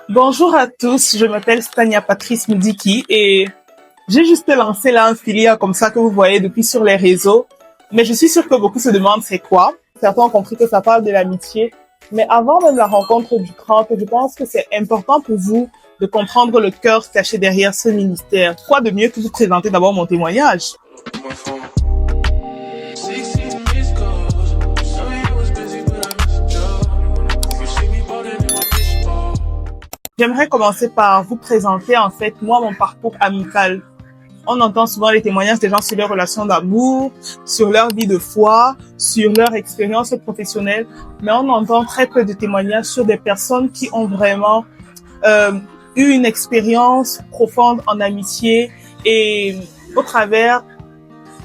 Bonjour à tous, je m'appelle Stania Patrice Mudiki et j'ai juste lancé là un filière comme ça que vous voyez depuis sur les réseaux. Mais je suis sûre que beaucoup se demandent c'est quoi. Certains ont compris que ça parle de l'amitié. Mais avant même la rencontre du 30, je pense que c'est important pour vous de comprendre le cœur caché derrière ce ministère. Quoi de mieux que vous présenter d'abord mon témoignage? J'aimerais commencer par vous présenter en fait moi mon parcours amical. On entend souvent les témoignages des gens sur leurs relations d'amour, sur leur vie de foi, sur leur expérience professionnelle, mais on entend très peu de témoignages sur des personnes qui ont vraiment eu une expérience profonde en amitié et au travers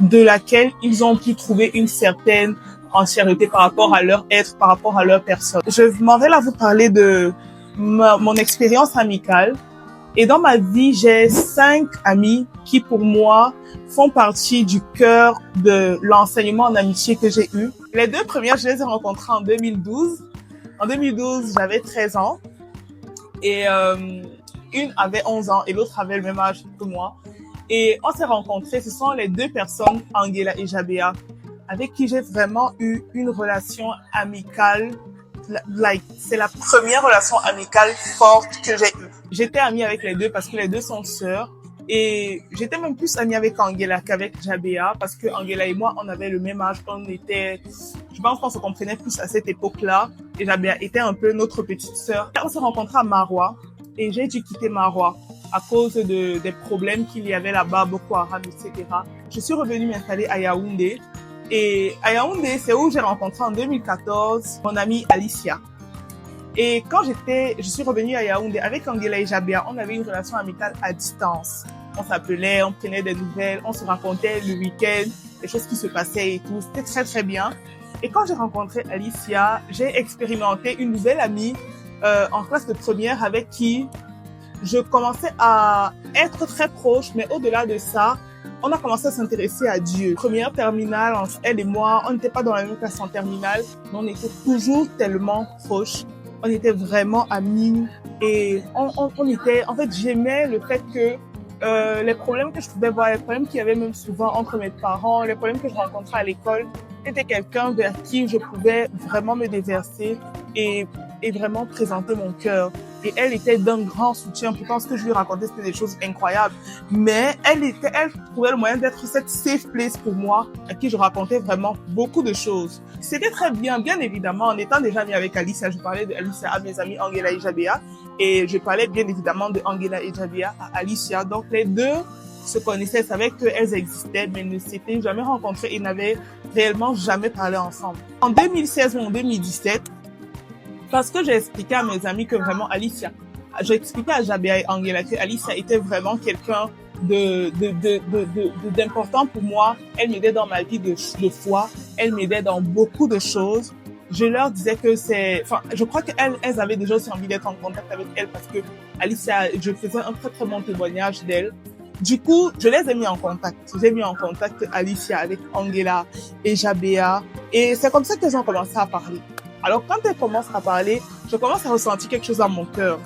de laquelle ils ont pu trouver une certaine entièreté par rapport à leur être, par rapport à leur personne. Je m'en vais là vous parler de mon expérience amicale. Et dans ma vie, j'ai 5 amis qui, pour moi, font partie du cœur de l'enseignement en amitié que j'ai eu. Les 2 premières, je les ai rencontrées en 2012. En 2012, j'avais 13 ans et une avait 11 ans et l'autre avait le même âge que moi. Et on s'est rencontrés. Ce sont les 2 personnes, Angela et Jabea, avec qui j'ai vraiment eu une relation amicale. C'est la première relation amicale forte que j'ai eue. J'étais amie avec les 2 parce que les 2 sont sœurs. Et j'étais même plus amie avec Angela qu'avec Jabea parce que Angela et moi, on avait le même âge. Je pense qu'on se comprenait plus à cette époque-là. Et Jabea était un peu notre petite sœur. On s'est rencontrés à Maroua et j'ai dû quitter Maroua à cause des problèmes qu'il y avait là-bas, Boko Haram, etc. Je suis revenue m'installer à Yaoundé. Et à Yaoundé, c'est où j'ai rencontré en 2014 mon amie Alicia. Et quand je suis revenue à Yaoundé avec Angela et Jabea, on avait une relation amicale à distance. On s'appelait, on prenait des nouvelles, on se racontait le week-end, les choses qui se passaient et tout. C'était très, très bien. Et quand j'ai rencontré Alicia, j'ai expérimenté une nouvelle amie en classe de première avec qui je commençais à être très proche, mais au-delà de ça, on a commencé à s'intéresser à Dieu. Première terminale, elle et moi, on n'était pas dans la même classe en terminale, mais on était toujours tellement proches. On était vraiment amis et on était, en fait, j'aimais le fait que les problèmes que je pouvais voir, les problèmes qu'il y avait même souvent entre mes parents, les problèmes que je rencontrais à l'école, c'était quelqu'un vers qui je pouvais vraiment me déverser et vraiment présenter mon cœur. Et elle était d'un grand soutien. Pourtant, ce que je lui racontais, c'était des choses incroyables. Mais elle trouvait le moyen d'être cette safe place pour moi, à qui je racontais vraiment beaucoup de choses. C'était très bien, bien évidemment. En étant déjà amie avec Alicia, je parlais de Alicia à mes amis Angela et Jabea. Et je parlais bien évidemment de Angela et Jabea à Alicia. Donc, les 2 se connaissaient, savaient qu'elles existaient, mais ne s'étaient jamais rencontrées et n'avaient réellement jamais parlé ensemble. En 2016 ou en 2017, parce que j'ai expliqué à mes amis que vraiment Alicia, j'ai expliqué à Jabea et Angela que Alicia était vraiment quelqu'un d'important pour moi. Elle m'aidait dans ma vie de foi. Elle m'aidait dans beaucoup de choses. Je leur disais que je crois qu'elles avaient déjà aussi envie d'être en contact avec elle parce que Alicia, je faisais un très très bon témoignage d'elle. Du coup, je les ai mis en contact. J'ai mis en contact Alicia avec Angela et Jabea. Et c'est comme ça qu'elles ont commencé à parler. Alors, quand elles commencent à parler, je commence à ressentir quelque chose dans mon cœur.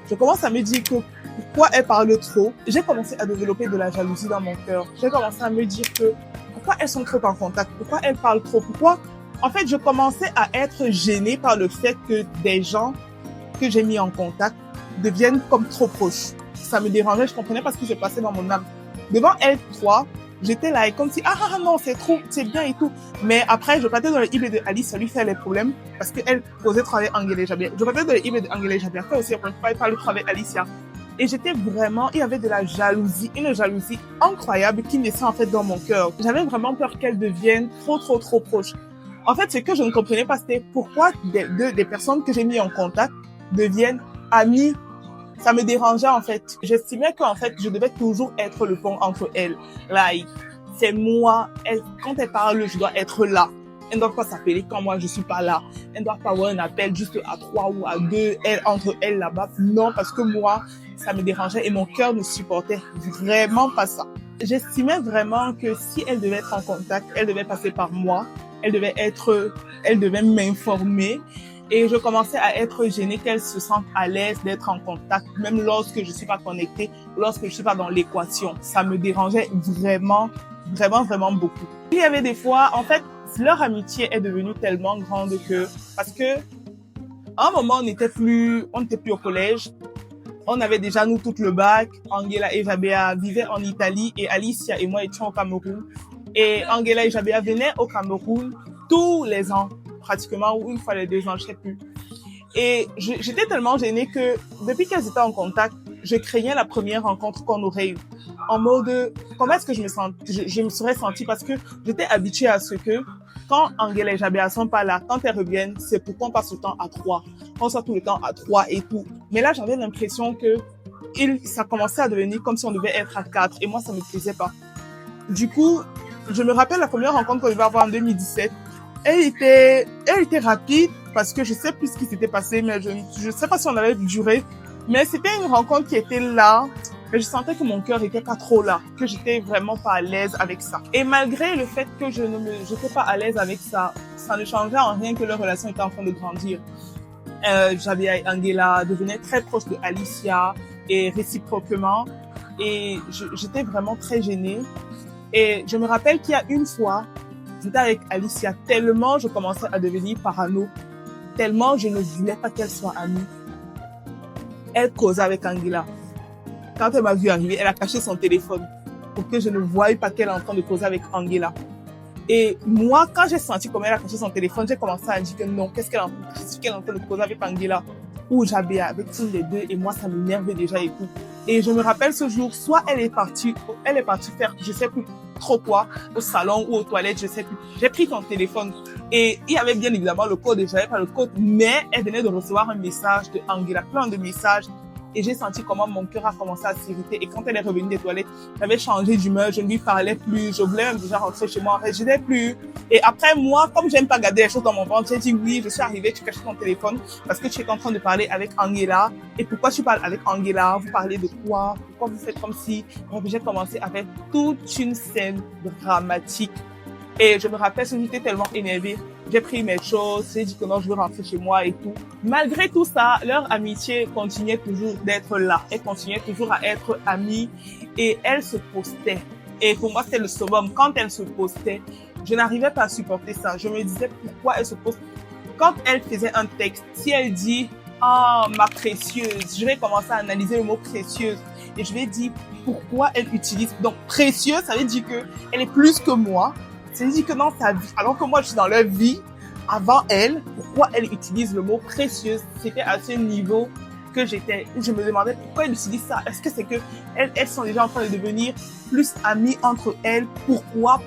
Je commence à me dire que pourquoi elles parlent trop. J'ai commencé à développer de la jalousie dans mon cœur. J'ai commencé à me dire que pourquoi elles sont trop en contact, pourquoi elles parlent trop, pourquoi... En fait, je commençais à être gênée par le fait que des gens que j'ai mis en contact deviennent comme trop proches. Ça me dérangeait, je comprenais pas ce qui se passait dans mon âme. Devant elles 3, j'étais là et comme si, non, c'est trop, c'est bien et tout. Mais après, je partais dans le eBay de Alice, ça lui fait les problèmes parce qu'elle posait trop avec Angela et Jabea. Je partais dans le eBay de Angela et Jabea, après aussi, après, pas le travail Alicia. Et j'étais vraiment, il y avait de la jalousie, une jalousie incroyable qui naissait en fait dans mon cœur. J'avais vraiment peur qu'elles deviennent trop, trop, trop proches. En fait, ce que je ne comprenais pas, c'était pourquoi des personnes que j'ai mis en contact deviennent amies. Ça me dérangeait en fait. J'estimais qu'en fait, je devais toujours être le pont entre elles. Like, c'est moi. Quand elles parlent, je dois être là. Elles ne doivent pas s'appeler quand moi je suis pas là. Elles ne doivent pas avoir un appel juste à 3 ou à 2, entre elles là-bas. Non, parce que moi, ça me dérangeait et mon cœur ne supportait vraiment pas ça. J'estimais vraiment que si elles devaient être en contact, elles devaient passer par moi. Elles devaient m'informer. Et je commençais à être gênée qu'elle se sente à l'aise d'être en contact, même lorsque je suis pas connectée, lorsque je suis pas dans l'équation. Ça me dérangeait vraiment, vraiment, vraiment beaucoup. Il y avait des fois, en fait, leur amitié est devenue tellement grande que, parce que, à un moment, on n'était plus au collège. On avait déjà, nous, tout le bac. Angela et Jabea vivaient en Italie et Alicia et moi étions au Cameroun. Et Angela et Jabea venaient au Cameroun tous les ans, pratiquement, ou une fois les 2 ans, je sais plus. Et j'étais tellement gênée que depuis qu'elles étaient en contact, je craignais la première rencontre qu'on aurait eue. En mode, comment est-ce que je me serais sentie, parce que j'étais habituée à ce que quand Angela et Jabea sont pas là, quand elles reviennent, c'est pour qu'on passe le temps à 3. On soit tout le temps à 3 et tout. Mais là, j'avais l'impression que ça commençait à devenir comme si on devait être à 4 et moi, ça me plaisait pas. Du coup, je me rappelle la première rencontre que je vais avoir en 2017. Elle était rapide parce que je sais plus ce qui s'était passé, mais je sais pas si on avait duré. Mais c'était une rencontre qui était là. Mais je sentais que mon cœur était pas trop là, que j'étais vraiment pas à l'aise avec ça. Et malgré le fait que j'étais pas à l'aise avec ça, ça ne changeait en rien que leur relation était en train de grandir. J'avais Angela devenait très proche de Alicia et réciproquement. Et j'étais vraiment très gênée. Et je me rappelle qu'il y a une fois, j'étais avec Alicia, tellement je commençais à devenir parano, tellement je ne voulais pas qu'elle soit amie. Elle causait avec Angela. Quand elle m'a vu arriver, elle a caché son téléphone pour que je ne voie pas qu'elle est en train de causer avec Angela. Et moi, quand j'ai senti comment elle a caché son téléphone, j'ai commencé à dire que non, qu'est-ce qu'elle est en train de causer avec Angela ou Jabea, avec une des deux, et moi, ça m'énervait déjà et tout. Et je me rappelle ce jour, soit elle est partie faire, je sais plus trop quoi, au salon ou aux toilettes, je sais plus. J'ai pris son téléphone et il y avait bien évidemment le code, et j'avais pas le code, mais elle venait de recevoir un message de Angela, plein de messages. Et j'ai senti comment mon cœur a commencé à s'irriter. Et quand elle est revenue des toilettes, j'avais changé d'humeur, je ne lui parlais plus, je voulais même déjà rentrer chez moi, en fait, je n'étais plus. Et après, moi, comme j'aime pas garder les choses dans mon ventre, j'ai dit oui, je suis arrivée, tu caches ton téléphone parce que tu es en train de parler avec Angela. Et pourquoi tu parles avec Angela? Vous parlez de quoi? Pourquoi vous faites comme si? Donc, j'ai commencé avec toute une scène dramatique. Et je me rappelle, j'étais tellement énervée. J'ai pris mes choses, j'ai dit que non, je veux rentrer chez moi et tout. Malgré tout ça, leur amitié continuait toujours d'être là. Elle continuait toujours à être amie et elle se postait. Et pour moi, c'était le summum. Quand elle se postait, je n'arrivais pas à supporter ça. Je me disais pourquoi elle se poste. Quand elle faisait un texte, si elle dit « Ah, ma précieuse », je vais commencer à analyser le mot « précieuse » et je vais dire pourquoi elle utilise. Donc, précieuse, ça veut dire que elle est plus que moi. C'est-à-dire que dans sa vie, alors que moi je suis dans leur vie, avant elle, pourquoi elle utilise le mot précieuse? C'était à ce niveau que je me demandais pourquoi elle utilise ça. Est-ce que c'est que elles sont déjà en train de devenir plus amies entre elles? Pourquoi?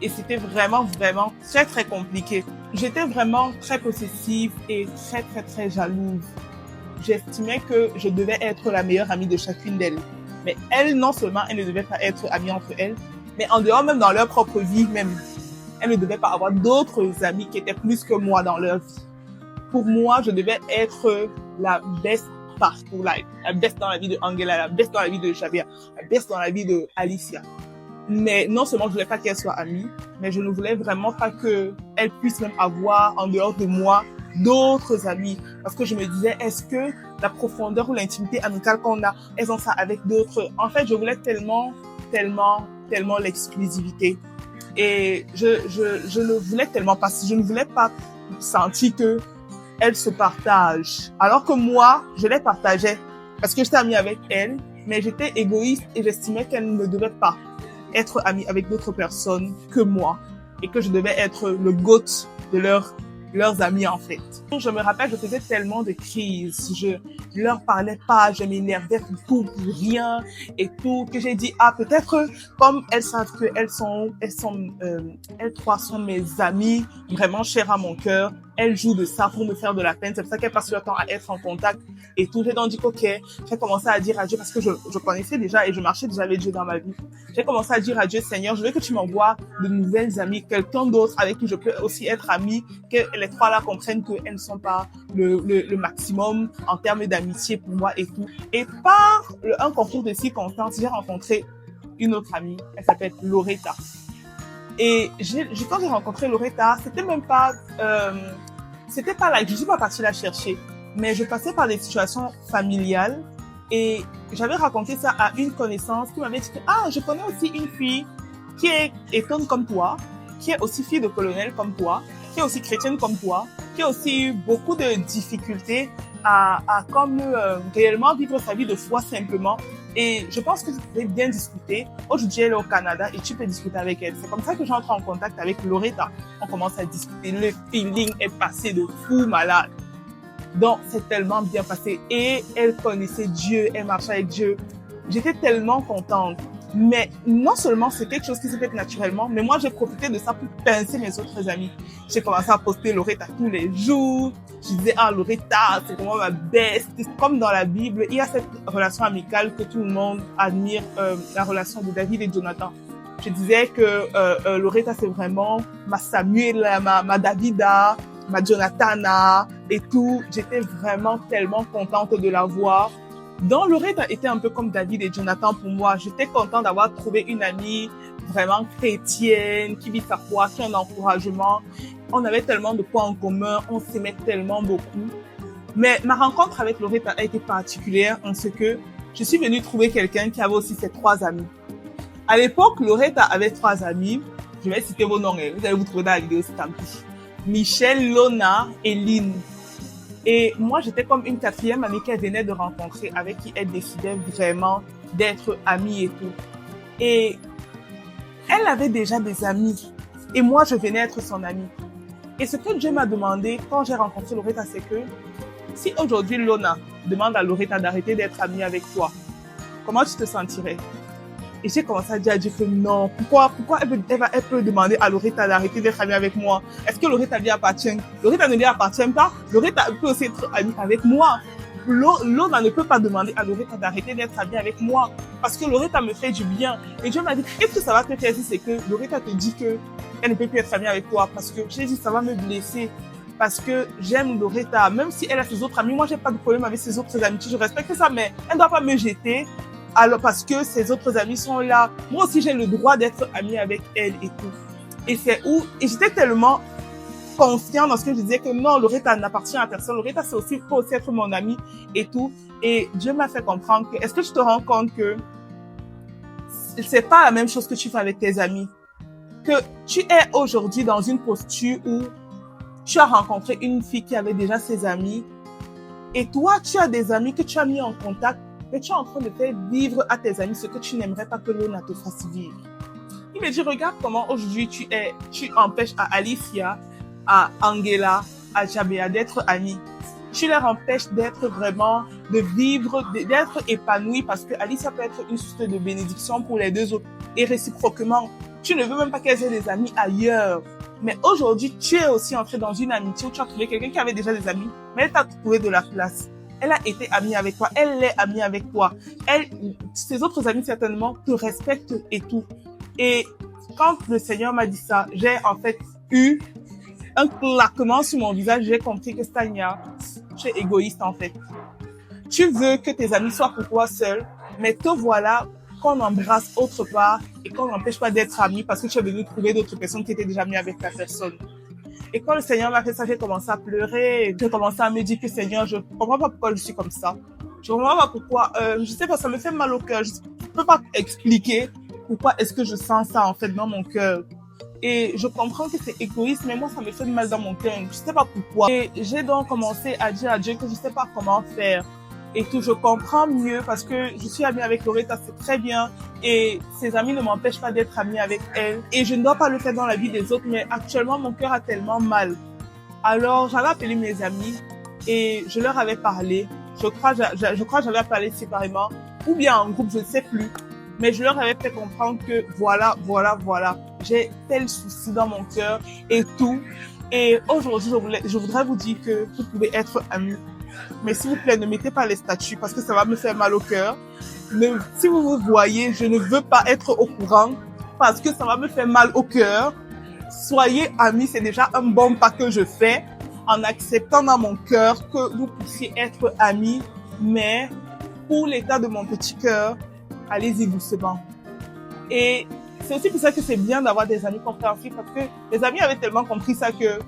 Et c'était vraiment, vraiment très, très compliqué. J'étais vraiment très possessive et très, très, très jalouse. J'estimais que je devais être la meilleure amie de chacune d'elles. Mais elles, non seulement elles ne devaient pas être amies entre elles, mais en dehors, même dans leur propre vie, même, elles ne devaient pas avoir d'autres amis qui étaient plus que moi dans leur vie. Pour moi, je devais être la best partout, la best dans la vie de Angela, la best dans la vie de Jabea, la best dans la vie de Alicia. Mais non seulement je voulais pas qu'elles soient amies, mais je ne voulais vraiment pas qu'elles puissent même avoir, en dehors de moi, d'autres amis. Parce que je me disais, est-ce que la profondeur ou l'intimité amicale qu'on a, elles ont ça avec d'autres? En fait, je voulais tellement l'exclusivité. Et je ne voulais tellement pas, je ne voulais pas sentir que elles se partagent. Alors que moi, je les partageais parce que j'étais amie avec elles, mais j'étais égoïste et j'estimais qu'elles ne devaient pas être amies avec d'autres personnes que moi et que je devais être le GOAT de leurs amis en fait. Je me rappelle, je faisais tellement de crises, je leur parlais pas, je m'énervais pour rien et tout, que j'ai dit, ah, peut-être, comme elles savent que elles trois sont mes amies, vraiment chères à mon cœur, elles jouent de ça pour me faire de la peine, c'est pour ça qu'elles passent leur temps à être en contact et tout. J'ai donc dit, ok, j'ai commencé à dire à Dieu, parce que je connaissais déjà et je marchais déjà avec Dieu dans ma vie. J'ai commencé à dire à Dieu, Seigneur, je veux que tu m'envoies de nouvelles amies, quelqu'un d'autre avec qui je peux aussi être amie, que les trois là comprennent qu'elles ne sont pas le maximum en termes d'amitié pour moi et tout. Et par un concours de circonstances, j'ai rencontré une autre amie, elle s'appelle Loretta. Et quand j'ai rencontré Loretta, c'était même pas c'était pas là, je suis pas partie la chercher, mais je passais par des situations familiales et j'avais raconté ça à une connaissance qui m'avait dit que, ah, je connais aussi une fille qui est étonne comme toi, qui est aussi fille de colonel comme toi, qui est aussi chrétienne comme toi, qui a aussi eu beaucoup de difficultés à comme réellement vivre sa vie de foi simplement. Et je pense que tu pourrais bien discuter. Aujourd'hui, elle est au Canada et tu peux discuter avec elle. C'est comme ça que j'entre en contact avec Loretta. On commence à discuter. Le feeling est passé de fou malade. Donc, c'est tellement bien passé. Et elle connaissait Dieu, elle marchait avec Dieu. J'étais tellement contente. Mais non seulement c'est quelque chose qui s'est fait naturellement, mais moi j'ai profité de ça pour pincer mes autres amis. J'ai commencé à poster Loretta tous les jours. Je disais, ah, Loretta, c'est vraiment ma best. Comme dans la Bible, il y a cette relation amicale que tout le monde admire, la relation de David et Jonathan. Je disais que Loretta, c'est vraiment ma Samuel, ma Davida, ma Jonathana et tout. J'étais vraiment tellement contente de la voir. Donc, Loretta était un peu comme David et Jonathan pour moi. J'étais contente d'avoir trouvé une amie vraiment chrétienne, qui vit sa foi, qui a un encouragement. On avait tellement de points en commun, on s'aimait tellement beaucoup. Mais ma rencontre avec Loretta a été particulière en ce que je suis venue trouver quelqu'un qui avait aussi ses 3 amis. À l'époque, Loretta avait 3 amis. Je vais citer vos noms, vous allez vous trouver dans la vidéo, c'est tant pis. Michel, Lona et Lynn. Et moi, j'étais comme une 4e amie qu'elle venait de rencontrer, avec qui elle décidait vraiment d'être amie et tout. Et elle avait déjà des amis. Et moi, je venais être son amie. Et ce que Dieu m'a demandé quand j'ai rencontré Loretta, c'est que si aujourd'hui Lona demande à Loretta d'arrêter d'être amie avec toi, comment tu te sentirais? Et j'ai commencé à dire que non. Pourquoi elle peut demander à Loretta d'arrêter d'être amie avec moi? Est-ce que Loretta lui appartient? Loretta ne lui appartient pas. Loretta peut aussi être amie avec moi. Lona ne peut pas demander à Loretta d'arrêter d'être amie avec moi. Parce que Loretta me fait du bien. Et Dieu m'a dit, qu'est-ce que ça va te faire si c'est que Loretta te dit que elle ne peut plus être amie avec toi? Parce que j'ai dit, ça va me blesser. Parce que j'aime Loretta. Même si elle a ses autres amis, moi j'ai pas de problème avec ses autres amitiés. Je respecte ça, mais elle ne doit pas me jeter. Alors, parce que ses autres amis sont là. Moi aussi, j'ai le droit d'être amie avec elle et tout. Et c'est où, et j'étais tellement confiante dans ce que je disais que non, Loretta n'appartient à personne. Loretta, c'est aussi, peut aussi être mon amie et tout. Et Dieu m'a fait comprendre que, est-ce que tu te rends compte que c'est pas la même chose que tu fais avec tes amis? Que tu es aujourd'hui dans une posture où tu as rencontré une fille qui avait déjà ses amis et toi, tu as des amis que tu as mis en contact. Mais tu es en train de faire vivre à tes amis ce que tu n'aimerais pas que Lona te fasse vivre. Il me dit, regarde comment aujourd'hui tu empêches à Alicia, à Angela, à Jabea d'être amis. Tu leur empêches d'être vraiment, de vivre, d'être épanouis parce que Alicia peut être une source de bénédiction pour les 2 autres. Et réciproquement, tu ne veux même pas qu'elles aient des amis ailleurs. Mais aujourd'hui, tu es aussi entré dans une amitié où tu as trouvé quelqu'un qui avait déjà des amis, mais elle t'a trouvé de la place. Elle a été amie avec toi, elle est amie avec toi. Ses autres amis certainement te respectent et tout. Et quand le Seigneur m'a dit ça, j'ai en fait eu un claquement sur mon visage. J'ai compris que Stania, tu es égoïste en fait. Tu veux que tes amis soient pour toi seul, mais te voilà qu'on embrasse autre part et qu'on n'empêche pas d'être amis parce que tu es venu trouver d'autres personnes qui étaient déjà amies avec ta personne. Et quand le Seigneur m'a fait ça, j'ai commencé à pleurer. J'ai commencé à me dire que Seigneur, je comprends pas pourquoi je suis comme ça. Je comprends pas pourquoi. Je sais pas, ça me fait mal au cœur. Je peux pas expliquer pourquoi est-ce que je sens ça en fait dans mon cœur. Et je comprends que c'est égoïste, mais moi ça me fait mal dans mon cœur. Je sais pas pourquoi. Et j'ai donc commencé à dire à Dieu que je sais pas comment faire. Et tout, je comprends mieux parce que je suis amie avec Loretta, c'est très bien. Et ses amis ne m'empêchent pas d'être amie avec elle. Et je ne dois pas le faire dans la vie des autres, mais actuellement, mon cœur a tellement mal. Alors, j'avais appelé mes amis et je leur avais parlé. Je crois que j'avais parlé séparément ou bien en groupe, je ne sais plus. Mais je leur avais fait comprendre que voilà. J'ai tel souci dans mon cœur et tout. Et aujourd'hui, je voudrais vous dire que vous pouvez être amis. Mais s'il vous plaît, ne mettez pas les statuts parce que ça va me faire mal au cœur. Si vous vous voyez, je ne veux pas être au courant parce que ça va me faire mal au cœur. Soyez amis, c'est déjà un bon pas que je fais en acceptant dans mon cœur que vous puissiez être amis. Mais pour l'état de mon petit cœur, allez-y doucement. Et c'est aussi pour ça que c'est bien d'avoir des amis compréhensifs parce que les amis avaient tellement compris ça que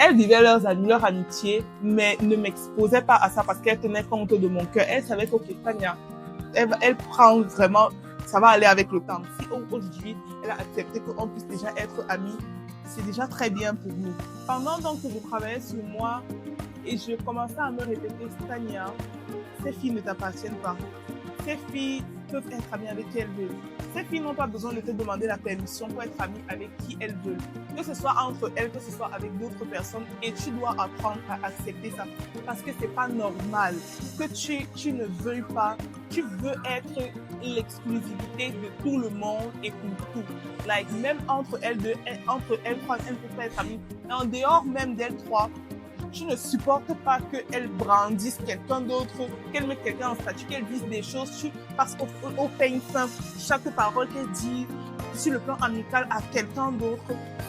elles vivaient leurs amis, leur amitié, mais ne m'exposaient pas à ça parce qu'elles tenaient compte de mon cœur. Elles savaient qu'ok, Tania, elle prend vraiment, ça va aller avec le temps. Si aujourd'hui, elle a accepté qu'on puisse déjà être amis, c'est déjà très bien pour nous. Pendant donc que je travaillais sur moi et je commençais à me répéter, Tania, ces filles ne t'appartiennent pas. Ces filles peuvent être amies avec qui elles veulent. Ces filles n'ont pas besoin de te demander la permission pour être amies avec qui elles veulent. Que ce soit entre elles, que ce soit avec d'autres personnes. Et tu dois apprendre à accepter ça. Parce que c'est pas normal que tu ne veuilles pas. Tu veux être l'exclusivité de tout le monde et pour tout. Like, même entre elles deux, entre elles trois, elles peuvent être amies. Et en dehors même d'elles trois, tu ne supportes pas qu'elle brandisse quelqu'un d'autre, qu'elle mette quelqu'un en statut, qu'elle dise des choses parce qu'au peigne fin, chaque parole qu'elle dit sur le plan amical à quelqu'un d'autre,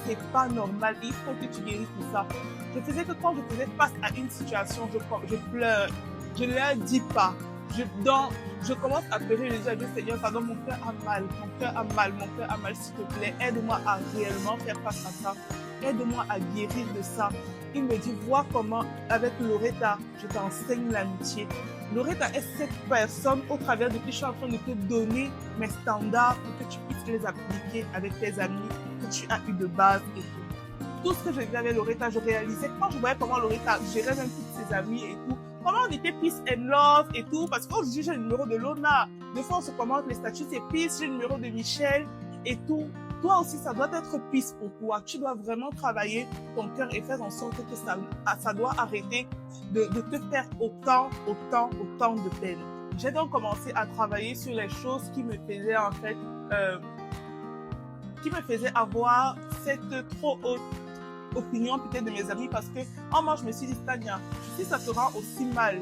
c'est pas normal. Il faut que tu guérisses tout ça. Je faisais que quand je faisais face à une situation, je pleure. Je ne leur dis pas. Je commence à pleurer, je dis à Dieu, Seigneur, pardon, mon cœur a mal, s'il te plaît, aide-moi à réellement faire face à ça. Aide-moi à guérir de ça. Il me dit, vois comment, avec Loretta, je t'enseigne l'amitié. Loretta est cette personne au travers de qui je suis en train de te donner mes standards pour que tu puisses les appliquer avec tes amis que tu as eu de base et tout. Tout ce que je faisais avec Loretta, je réalisais quand je voyais comment Loretta gérait même toutes ses amies et tout. Comment on était peace and love et tout. Parce qu'aujourd'hui, j'ai le numéro de Lona. Des fois, on se commente les statuts, c'est peace, j'ai le numéro de Michel et tout. Toi aussi, ça doit être peace pour toi. Tu dois vraiment travailler ton cœur et faire en sorte que ça doit arrêter de te faire autant de peine. J'ai donc commencé à travailler sur les choses qui me faisaient en fait, qui me faisaient avoir cette trop haute opinion peut-être de mes amis parce que, moi, je me suis dit, Tania, si ça te rend aussi mal,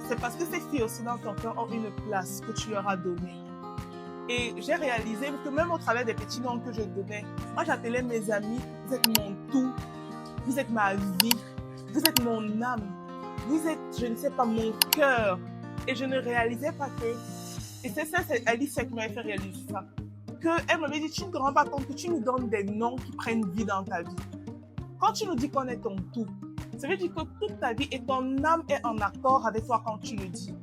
c'est parce que ces filles aussi dans ton cœur ont une place que tu leur as donnée. Et j'ai réalisé que même au travers des petits noms que je donnais, moi j'appelais mes amis, vous êtes mon tout, vous êtes ma vie, vous êtes mon âme, vous êtes, je ne sais pas, mon cœur. Et je ne réalisais pas que, et c'est Alice qui m'avait fait réaliser ça, qu'elle m'avait dit, tu ne te rends pas compte que tu nous donnes des noms qui prennent vie dans ta vie. Quand tu nous dis qu'on est ton tout, ça veut dire que toute ta vie et ton âme est en accord avec toi quand tu le dis.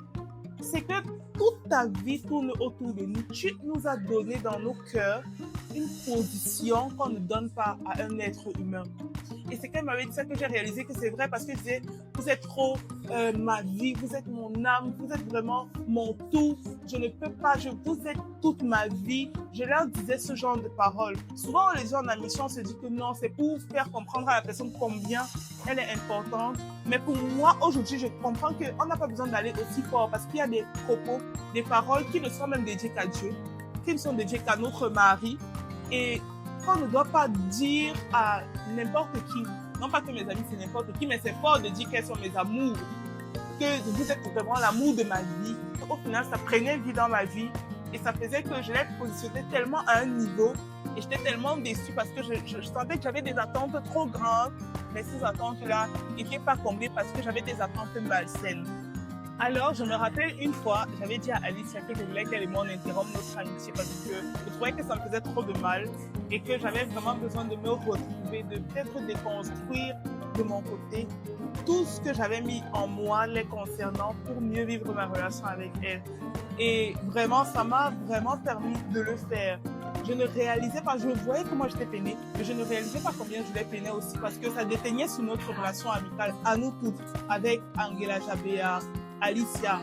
C'est que toute ta vie tourne autour de nous. Tu nous as donné dans nos cœurs une position qu'on ne donne pas à un être humain. Et c'est qu'elle m'avait dit ça que j'ai réalisé que c'est vrai parce que je disais, vous êtes trop ma vie, vous êtes mon âme, vous êtes vraiment mon tout. Je ne peux pas, vous êtes toute ma vie. Je leur disais ce genre de paroles. Souvent, les gens en mission se disent que non, c'est pour faire comprendre à la personne combien elle est importante. Mais pour moi, aujourd'hui, je comprends qu'on n'a pas besoin d'aller aussi fort parce qu'il y a des propos, des paroles qui ne sont même dédiées qu'à Dieu, qui ne sont dédiées qu'à notre mari. Et qu'on ne doit pas dire à n'importe qui, non pas que mes amis c'est n'importe qui, mais c'est fort de dire quels sont mes amours, que vous êtes vraiment l'amour de ma vie. Au final, ça prenait vie dans ma vie et ça faisait que je l'ai positionné tellement à un niveau et j'étais tellement déçue parce que je sentais que j'avais des attentes trop grandes, mais ces attentes-là n'étaient pas comblées parce que j'avais des attentes malsaines. Alors, je me rappelle une fois, j'avais dit à Alicia que je voulais qu'elle et moi on interrompe notre amitié parce que je trouvais que ça me faisait trop de mal et que j'avais vraiment besoin de me retrouver, de peut-être déconstruire de mon côté tout ce que j'avais mis en moi les concernant pour mieux vivre ma relation avec elle. Et vraiment, ça m'a vraiment permis de le faire. Je ne réalisais pas, je voyais comment j'étais peinée, mais je ne réalisais pas combien je l'ai peinée aussi parce que ça déteignait sur notre relation amicale, à nous toutes, avec Angela Jabea, Alicia,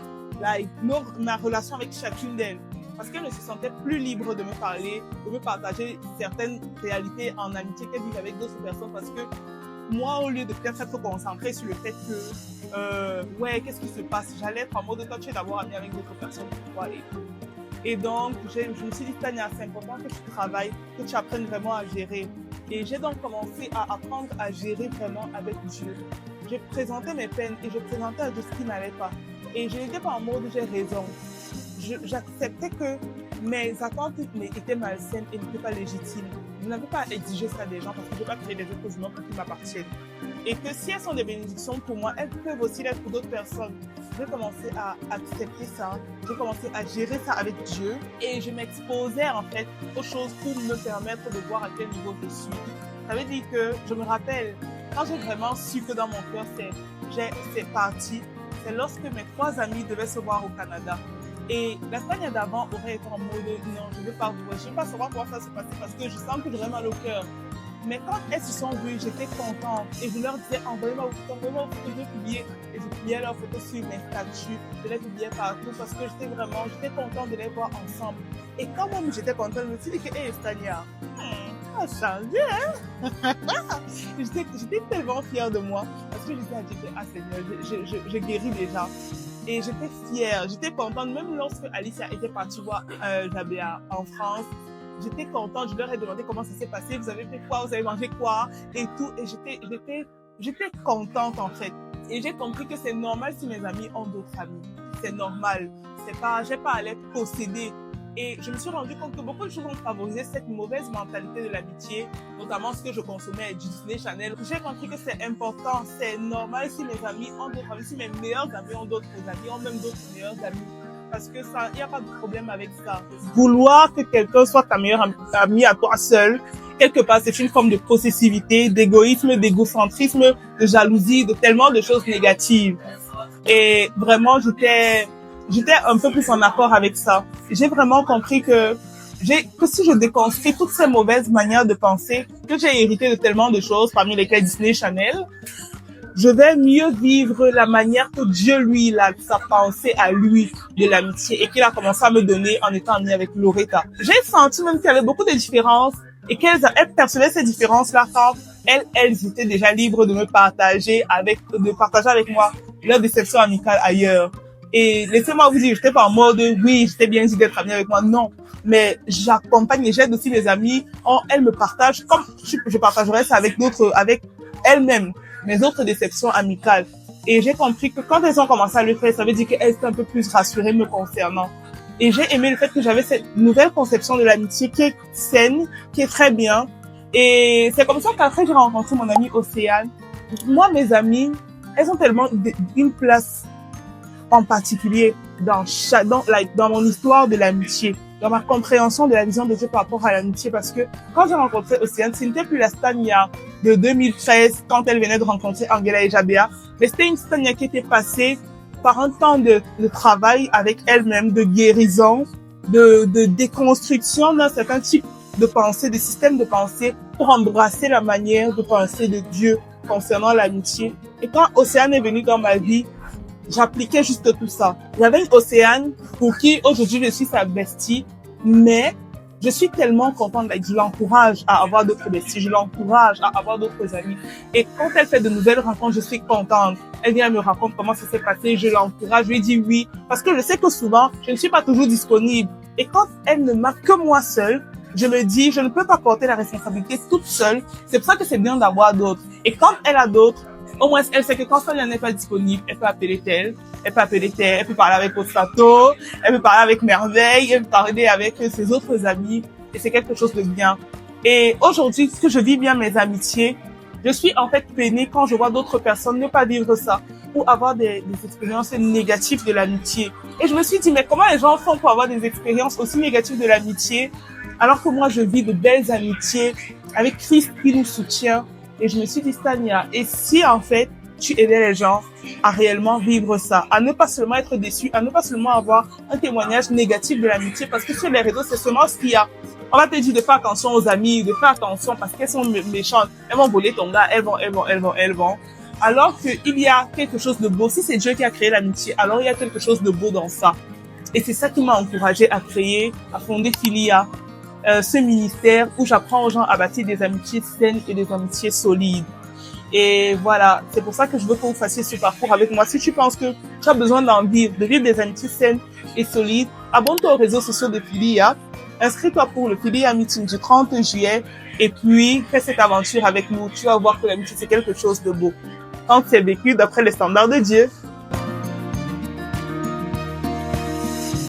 ma relation avec chacune d'elles. Parce qu'elle ne se sentait plus libre de me parler, de me partager certaines réalités en amitié qu'elle vit avec d'autres personnes. Parce que moi, au lieu de peut-être être concentrée sur le fait que, qu'est-ce qui se passe? J'allais être en mode, toi, tu es d'abord amie avec d'autres personnes pour toi. Et donc, je me suis dit, Tania, c'est important que tu travailles, que tu apprennes vraiment à gérer. Et j'ai donc commencé à apprendre à gérer vraiment avec Dieu. Je présentais mes peines et je présentais à Dieu ce qui n'allait pas. Et je n'étais pas en mode j'ai raison. J'acceptais que mes attentes étaient malsaines et n'étaient pas légitimes. Je n'avais pas à exiger ça des gens parce que je ne peux pas créer des êtres humains pour qu'ils m'appartiennent. Et que si elles sont des bénédictions pour moi, elles peuvent aussi l'être pour d'autres personnes. J'ai commencé à accepter ça, j'ai commencé à gérer ça avec Dieu et je m'exposais en fait aux choses pour me permettre de voir à quel niveau je suis. Ça veut dire que je me rappelle, quand j'ai vraiment su que dans mon cœur, c'est parti, c'est lorsque mes 3 amis devaient se voir au Canada. Et la Tania d'avant aurait été en mode non, je ne veux pas vous voir, je ne veux pas savoir comment ça se passer parce que je sens que j'aurais mal au cœur. Mais quand elles se sont vues, j'étais contente et je leur disais envoyez-moi vos photos, je vais publier. Et je publiais leurs photos sur mes statuts, je les publiais partout parce que j'étais contente de les voir ensemble. Et quand même j'étais contente, je me suis dit que hey Tania, ça a changé, hein? J'étais tellement fière de moi parce que je disais à Dieu, ah Seigneur, je guéris déjà. Et j'étais fière, j'étais contente, même lorsque Alicia était partie voir Jabéa en France, j'étais contente, je leur ai demandé comment ça s'est passé, vous avez fait quoi, vous avez mangé quoi, et tout, et j'étais contente en fait. Et j'ai compris que c'est normal si mes amis ont d'autres amis. C'est normal. J'ai pas à les posséder. Et je me suis rendu compte que beaucoup de choses ont favorisé cette mauvaise mentalité de l'amitié, notamment ce que je consommais, du Disney Channel. J'ai compris que c'est important, c'est normal si mes amis ont d'autres amis, si mes meilleurs amis ont d'autres amis, ont même d'autres meilleurs amis. Parce que ça, il n'y a pas de problème avec ça. Vouloir que quelqu'un soit ta meilleure amie à toi seul, quelque part, c'est une forme de possessivité, d'égoïsme, d'égocentrisme, de jalousie, de tellement de choses négatives. Et vraiment, j'étais un peu plus en accord avec ça. J'ai vraiment compris que si je déconstruis toutes ces mauvaises manières de penser, que j'ai hérité de tellement de choses, parmi lesquelles Disney Channel, je vais mieux vivre la manière que Dieu, lui, il a sa pensée à lui de l'amitié et qu'il a commencé à me donner en étant ami avec Loretta. J'ai senti même qu'il y avait beaucoup de différences et qu'elles percevaient ces différences-là quand elles étaient déjà libres de me partager avec moi leur déception amicale ailleurs. Et laissez-moi vous dire, j'étais pas en mode, oui, j'étais bien dit d'être amie avec moi, non. Mais j'accompagne et j'aide aussi mes amis. Elles me partagent, comme je partagerais ça avec elles-mêmes, mes autres déceptions amicales. Et j'ai compris que quand elles ont commencé à le faire, ça veut dire qu'elles étaient un peu plus rassurées me concernant. Et j'ai aimé le fait que j'avais cette nouvelle conception de l'amitié qui est saine, qui est très bien. Et c'est comme ça qu'après j'ai rencontré mon amie Océane. Moi, mes amies, elles ont tellement une place en particulier dans mon histoire de l'amitié, dans ma compréhension de la vision de Dieu par rapport à l'amitié, parce que quand j'ai rencontré Océane, ce n'était plus la Stania de 2013 quand elle venait de rencontrer Angela et Jabéa, mais c'était une Stania qui était passée par un temps de travail avec elle-même, de guérison, de déconstruction d'un certain type de pensée, de système de pensée pour embrasser la manière de penser de Dieu concernant l'amitié. Et quand Océane est venue dans ma vie, j'appliquais juste tout ça. J'avais une Océane pour qui aujourd'hui je suis sa bestie, mais je suis tellement contente, je l'encourage à avoir d'autres besties, je l'encourage à avoir d'autres amis. Et quand elle fait de nouvelles rencontres, je suis contente. Elle vient me raconter comment ça s'est passé, je l'encourage, je lui dis oui, parce que je sais que souvent, je ne suis pas toujours disponible. Et quand elle ne m'a que moi seule, je me dis, je ne peux pas porter la responsabilité toute seule. C'est pour ça que c'est bien d'avoir d'autres. Et quand elle a d'autres, au moins, elle sait que quand elle n'est pas disponible, elle peut appeler tel, elle peut parler avec Postato, elle peut parler avec Merveille, elle peut parler avec ses autres amis, et c'est quelque chose de bien. Et aujourd'hui, ce que je vis bien mes amitiés, je suis en fait peinée quand je vois d'autres personnes ne pas vivre ça, ou avoir des expériences négatives de l'amitié. Et je me suis dit, mais comment les gens font pour avoir des expériences aussi négatives de l'amitié, alors que moi, je vis de belles amitiés avec Christ qui nous soutient. Et je me suis dit, Stania, et si en fait, tu aidais les gens à réellement vivre ça, à ne pas seulement être déçu, à ne pas seulement avoir un témoignage négatif de l'amitié, parce que sur les réseaux, c'est seulement ce qu'il y a. On va te dire de faire attention aux amis, de faire attention parce qu'elles sont méchantes. Elles vont voler ton gars, elles vont. Alors qu'il y a quelque chose de beau. Si c'est Dieu qui a créé l'amitié, alors il y a quelque chose de beau dans ça. Et c'est ça qui m'a encouragée à fonder Philia. Ce ministère où j'apprends aux gens à bâtir des amitiés saines et des amitiés solides. Et voilà, c'est pour ça que je veux que vous fassiez ce parcours avec moi. Si tu penses que tu as besoin de vivre des amitiés saines et solides, abonne-toi aux réseaux sociaux de Philia, inscris-toi pour le Philia Meeting du 30 juillet et puis fais cette aventure avec nous. Tu vas voir que l'amitié, c'est quelque chose de beau. Quand c'est vécu d'après les standards de Dieu.